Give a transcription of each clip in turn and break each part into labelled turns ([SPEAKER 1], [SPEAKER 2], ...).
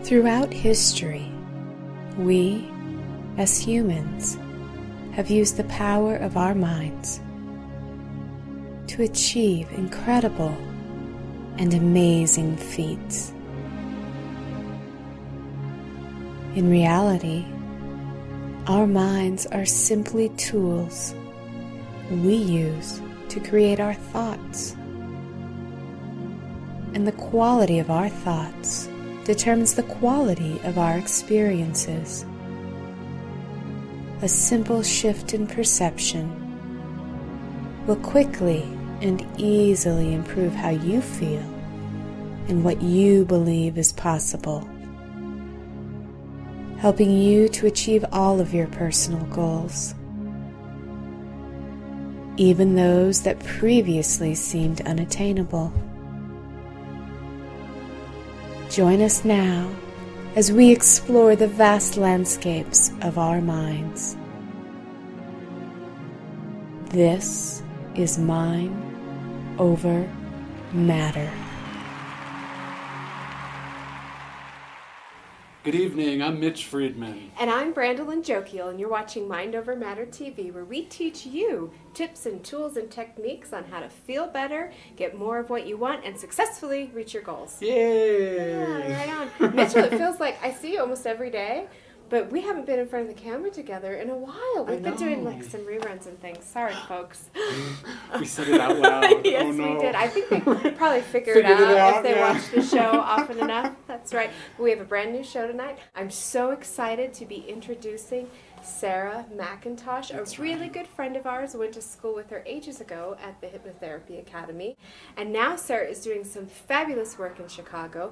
[SPEAKER 1] Throughout history, we, as humans, have used the power of our minds to achieve incredible and amazing feats. In reality, our minds are simply tools we use to create our thoughts. And the quality of our thoughts determines the quality of our experiences. A simple shift in perception will quickly and easily improve how you feel and what you believe is possible, helping you to achieve all of your personal goals, even those that previously seemed unattainable. Join us now as we explore the vast landscapes of our minds. This is Mind Over Matter.
[SPEAKER 2] Good evening, I'm Mitch Friedman.
[SPEAKER 3] And I'm Brandolyn Jokiel, and you're watching Mind Over Matter TV, where we teach you tips and tools and techniques on how to feel better, get more of what you want, and successfully reach your goals.
[SPEAKER 2] Yay!
[SPEAKER 3] Yeah, right on. Mitchell, it feels like I see you almost every day, but we haven't been in front of the camera together in a while. We've been doing like some reruns and things. Sorry, folks.
[SPEAKER 2] We said it out loud.
[SPEAKER 3] Yes,
[SPEAKER 2] oh, no.
[SPEAKER 3] we did. I think they probably figured it out if they watched the show often enough. That's right. We have a brand new show tonight. I'm so excited to be introducing Sara McIntosh, a really good friend of ours. Went to school with her ages ago at the Hypnotherapy Academy. And now Sara is doing some fabulous work in Chicago.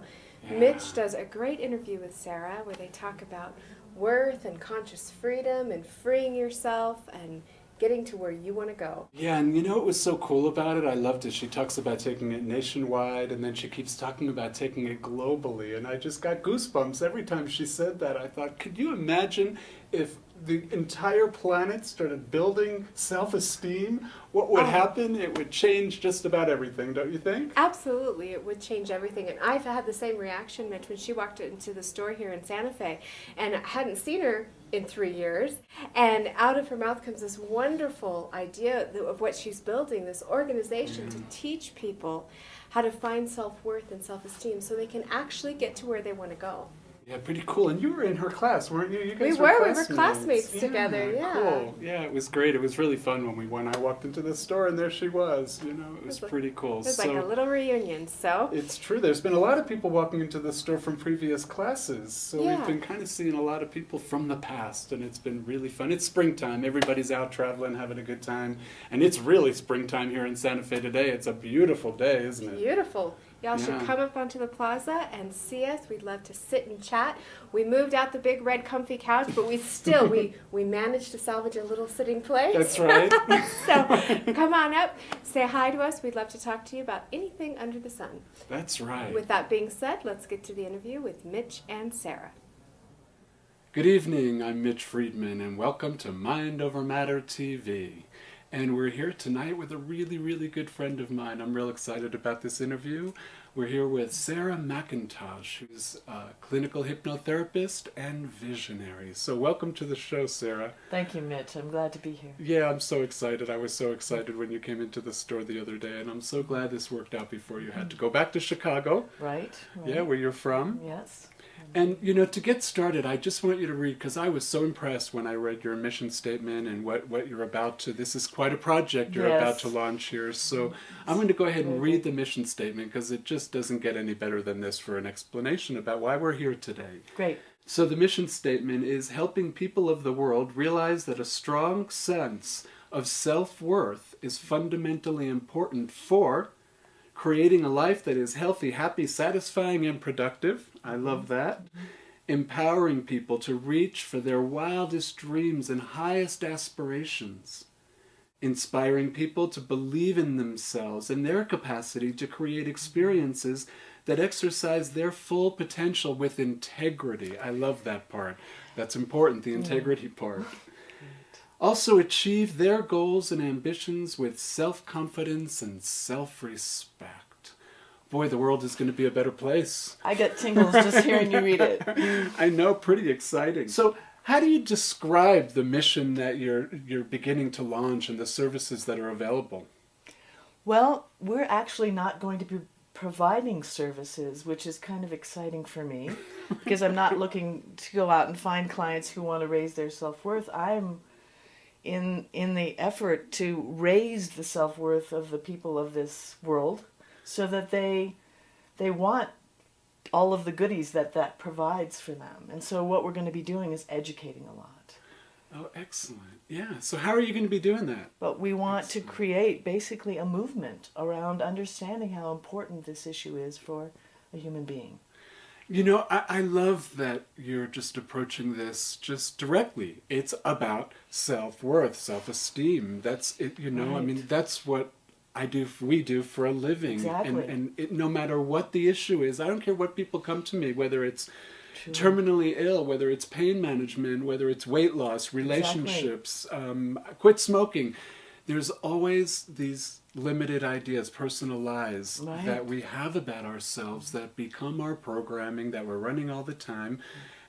[SPEAKER 3] Yeah. Mitch does a great interview with Sara where they talk about worth and conscious freedom and freeing yourself and getting to where you want to go.
[SPEAKER 2] Yeah, and you know what was so cool about it? I loved it. She talks about taking it nationwide, and then she keeps talking about taking it globally, and I just got goosebumps every time she said that. I thought, could you imagine if the entire planet started building self-esteem? What would happen? It would change just about everything, don't you think?
[SPEAKER 3] Absolutely, it would change everything. And I've had the same reaction, Mitch, when she walked into the store here in Santa Fe, and I hadn't seen her in 3 years, and out of her mouth comes this wonderful idea of what she's building, this organization to teach people how to find self-worth and self-esteem so they can actually get to where they want to go.
[SPEAKER 2] Yeah, pretty cool. And you were in her class, weren't you? You guys
[SPEAKER 3] we were classmates together, yeah.
[SPEAKER 2] Cool. Yeah, it was great. It was really fun when I walked into the store and there she was. You know, it was pretty cool.
[SPEAKER 3] It was like a little reunion, so.
[SPEAKER 2] It's true. There's been a lot of people walking into the store from previous classes. So we've been kind of seeing a lot of people from the past, and it's been really fun. It's springtime. Everybody's out traveling, having a good time. And it's really springtime here in Santa Fe today. It's a beautiful day, isn't it?
[SPEAKER 3] Beautiful. Y'all should come up onto the plaza and see us. We'd love to sit and chat. We moved out the big red comfy couch, but we managed to salvage a little sitting place.
[SPEAKER 2] That's right.
[SPEAKER 3] So come on up, say hi to us. We'd love to talk to you about anything under the sun.
[SPEAKER 2] That's right.
[SPEAKER 3] With that being said, let's get to the interview with Mitch and Sara.
[SPEAKER 2] Good evening, I'm Mitch Friedman, and welcome to Mind Over Matter TV. And we're here tonight with a really, really good friend of mine. I'm real excited about this interview. We're here with Sara McIntosh, who's a clinical hypnotherapist and visionary. So welcome to the show, Sara.
[SPEAKER 4] Thank you, Mitch. I'm glad to be here.
[SPEAKER 2] Yeah, I'm so excited. I was so excited when you came into the store the other day, and I'm so glad this worked out before you had to go back to Chicago.
[SPEAKER 4] Right.
[SPEAKER 2] Yeah, where you're from.
[SPEAKER 4] Yes.
[SPEAKER 2] And, you know, to get started, I just want you to read, because I was so impressed when I read your mission statement and what you're about to, this is quite a project you're about to launch here. So I'm going to go ahead and read the mission statement, because it just doesn't get any better than this for an explanation about why we're here today.
[SPEAKER 4] Great.
[SPEAKER 2] So the mission statement is helping people of the world realize that a strong sense of self-worth is fundamentally important for creating a life that is healthy, happy, satisfying, and productive. I love that. Empowering people to reach for their wildest dreams and highest aspirations. Inspiring people to believe in themselves and their capacity to create experiences that exercise their full potential with integrity. I love that part. That's important, the integrity part. Also achieve their goals and ambitions with self-confidence and self-respect. boy, the world is going to be a better place.
[SPEAKER 4] I get tingles just hearing you read it.
[SPEAKER 2] I know, pretty exciting. So how do you describe the mission that you're beginning to launch and the services that are available?
[SPEAKER 4] Well, we're actually not going to be providing services, which is kind of exciting for me because I'm not looking to go out and find clients who want to raise their self-worth. I'm in the effort to raise the self-worth of the people of this world so that they want all of the goodies that provides for them. And so what we're going to be doing is educating a lot.
[SPEAKER 2] Oh, excellent. Yeah. So how are you going to be doing that?
[SPEAKER 4] But we want to create basically a movement around understanding how important this issue is for a human being.
[SPEAKER 2] You know, I love that you're just approaching this just directly. It's about self-worth, self-esteem. That's it, you know,
[SPEAKER 4] Right.
[SPEAKER 2] I mean, that's what we do for a living.
[SPEAKER 4] Exactly.
[SPEAKER 2] And no matter what the issue is, I don't care what people come to me, whether it's
[SPEAKER 4] True.
[SPEAKER 2] terminally ill, whether it's pain management, whether it's weight loss, relationships, quit smoking. There's always these limited ideas, personal lies
[SPEAKER 4] Right.
[SPEAKER 2] that we have about ourselves that become our programming that we're running all the time.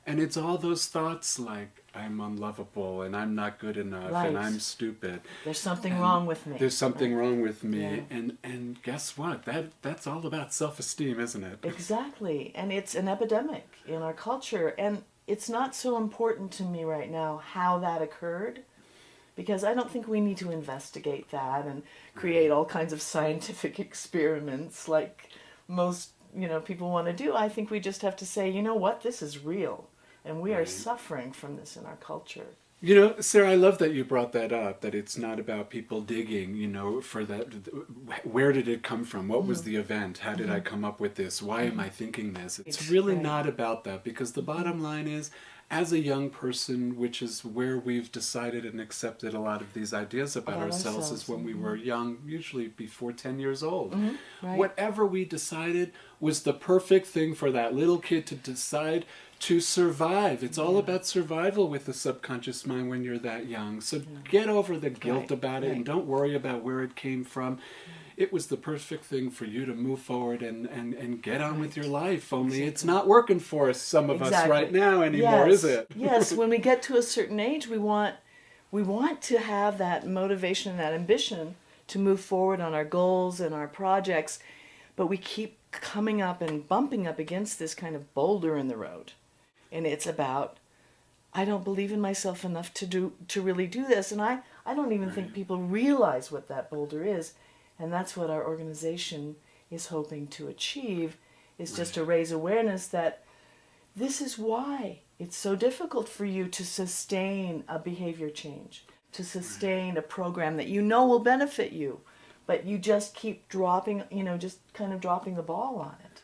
[SPEAKER 2] And it's all those thoughts like, I'm unlovable and I'm not good enough
[SPEAKER 4] Right.
[SPEAKER 2] and I'm stupid.
[SPEAKER 4] There's something
[SPEAKER 2] And
[SPEAKER 4] wrong with me.
[SPEAKER 2] There's something
[SPEAKER 4] Right.
[SPEAKER 2] wrong with me.
[SPEAKER 4] Yeah.
[SPEAKER 2] And guess what? That's all about self-esteem, isn't it?
[SPEAKER 4] Exactly. And it's an epidemic in our culture. And it's not so important to me right now how that occurred, because I don't think we need to investigate that and create all kinds of scientific experiments like most, people want to do. I think we just have to say, you know what, this is real. And we are
[SPEAKER 2] Right.
[SPEAKER 4] suffering from this in our culture.
[SPEAKER 2] You know, Sarah, I love that you brought that up, that it's not about people digging, for that. Where did it come from? What was the event? How did I come up with this? Why am I thinking this? It's really
[SPEAKER 4] Right.
[SPEAKER 2] not about that, because the bottom line is, as a young person, which is where we've decided and accepted a lot of these ideas about ourselves, is when we were young, usually before 10 years old.
[SPEAKER 4] Right.
[SPEAKER 2] Whatever we decided was the perfect thing for that little kid to decide to survive. It's all about survival with the subconscious mind when you're that young. So get over the guilt
[SPEAKER 4] Right,
[SPEAKER 2] about it and
[SPEAKER 4] right.
[SPEAKER 2] don't worry about where it came from. It was the perfect thing for you to move forward and get on with your life. Only it's not working for us, some of us
[SPEAKER 4] Exactly.
[SPEAKER 2] right now anymore,
[SPEAKER 4] Yes.
[SPEAKER 2] is it?
[SPEAKER 4] Yes, when we get to a certain age, we want to have that motivation and that ambition to move forward on our goals and our projects, but we keep coming up and bumping up against this kind of boulder in the road. And it's about, I don't believe in myself enough to really do this. And I don't even think people realize what that boulder is. And that's what our organization is hoping to achieve, is just to raise awareness that this is why it's so difficult for you to sustain a behavior change, to sustain a program that you know will benefit you, but you just keep dropping, just kind of dropping the ball on it.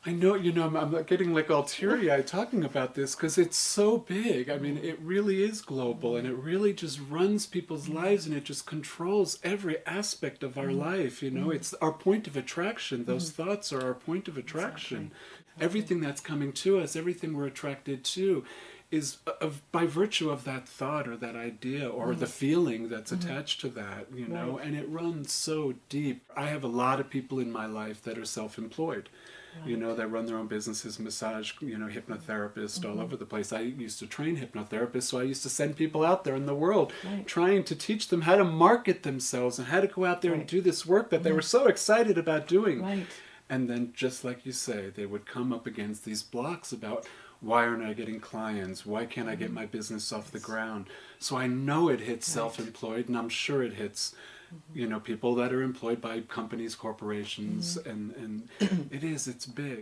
[SPEAKER 2] I know, I'm getting like all teary-eyed talking about this because it's so big. I mean, it really is global, and it really just runs people's lives, and it just controls every aspect of our life, It's our point of attraction. Those thoughts are our point of attraction.
[SPEAKER 4] Exactly.
[SPEAKER 2] Everything that's coming to us, everything we're attracted to, is by virtue of that thought or that idea or the feeling that's attached to that,
[SPEAKER 4] Right.
[SPEAKER 2] and it runs so deep. I have a lot of people in my life that are self-employed. They run their own businesses, massage, hypnotherapists all over the place. I used to train hypnotherapists, so I used to send people out there in the world
[SPEAKER 4] Right.
[SPEAKER 2] trying to teach them how to market themselves and how to go out there and
[SPEAKER 4] Right.
[SPEAKER 2] do this work that they were so excited about doing.
[SPEAKER 4] Right.
[SPEAKER 2] And then, just like you say, they would come up against these blocks about, why aren't I getting clients? Why can't I get my business off the ground? So I know it hits self-employed, and I'm sure it hits people that are employed by companies, corporations, and it's big.